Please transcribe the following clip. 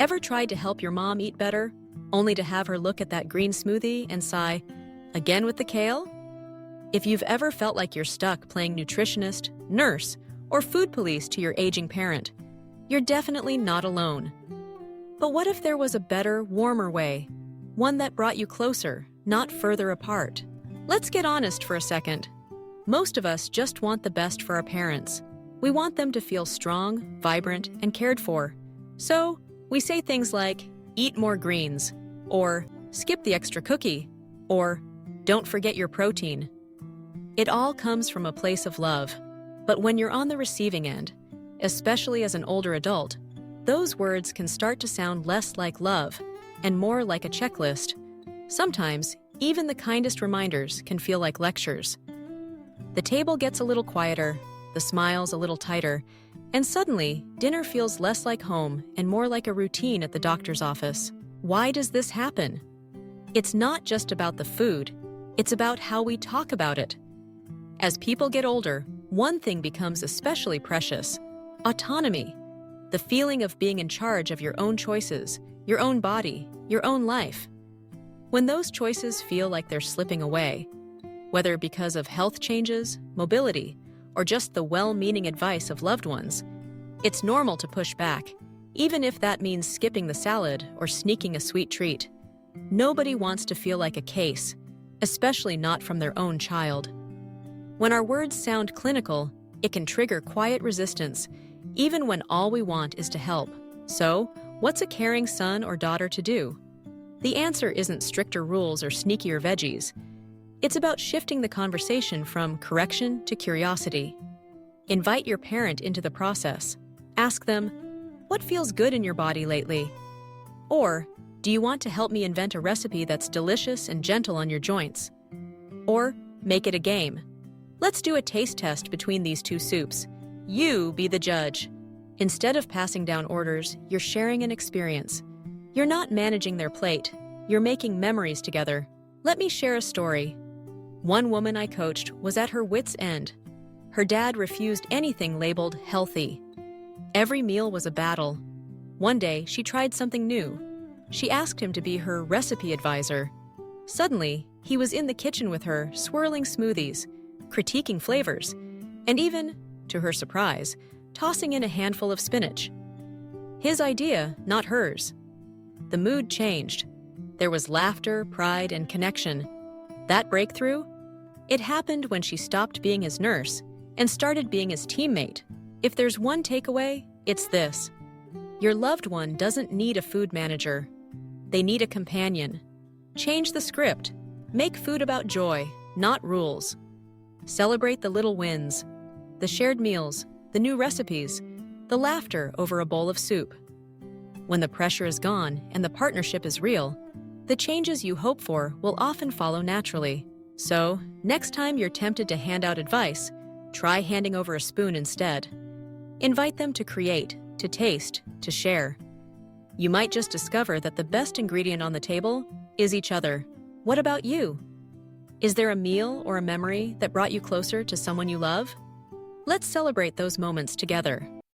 Ever tried to help your mom eat better, only to have her look at that green smoothie and sigh, "Again with the kale?" If you've ever felt like you're stuck playing nutritionist, nurse, or food police to your aging parent, you're definitely not alone. But what if there was a better, warmer way? One that brought you closer, not further apart? Let's get honest for a second. Most of us just want the best for our parents. We want them to feel strong, vibrant, and cared for. So, we say things like, "Eat more greens," or "Skip the extra cookie," or "Don't forget your protein." It all comes from a place of love. But when you're on the receiving end, especially as an older adult, those words can start to sound less like love and more like a checklist. Sometimes, even the kindest reminders can feel like lectures. The table gets a little quieter, the smiles a little tighter, and suddenly, dinner feels less like home and more like a routine at the doctor's office. Why does this happen? It's not just about the food, it's about how we talk about it. As people get older, one thing becomes especially precious: autonomy. The feeling of being in charge of your own choices, your own body, your own life. When those choices feel like they're slipping away, whether because of health changes, mobility, or just the well-meaning advice of loved ones, it's normal to push back, even if that means skipping the salad or sneaking a sweet treat. Nobody wants to feel like a case, especially not from their own child. When our words sound clinical, it can trigger quiet resistance, even when all we want is to help. So, what's a caring son or daughter to do? The answer isn't stricter rules or sneakier veggies. It's about shifting the conversation from correction to curiosity. Invite your parent into the process. Ask them, "What feels good in your body lately?" Or, "Do you want to help me invent a recipe that's delicious and gentle on your joints?" Or, make it a game. Let's do a taste test between these two soups. You be the judge. Instead of passing down orders, you're sharing an experience. You're not managing their plate. You're making memories together. Let me share a story. One woman I coached was at her wit's end. Her dad refused anything labeled healthy. Every meal was a battle. One day, she tried something new. She asked him to be her recipe advisor. Suddenly, he was in the kitchen with her, swirling smoothies, critiquing flavors, and even, to her surprise, tossing in a handful of spinach. His idea, not hers. The mood changed. There was laughter, pride, and connection. That breakthrough? It happened when she stopped being his nurse and started being his teammate. If there's one takeaway, it's this: your loved one doesn't need a food manager. They need a companion. Change the script. Make food about joy, not rules. Celebrate the little wins, the shared meals, the new recipes, the laughter over a bowl of soup. When the pressure is gone and the partnership is real, the changes you hope for will often follow naturally. So, next time you're tempted to hand out advice, try handing over a spoon instead. Invite them to create, to taste, to share. You might just discover that the best ingredient on the table is each other. What about you? Is there a meal or a memory that brought you closer to someone you love? Let's celebrate those moments together.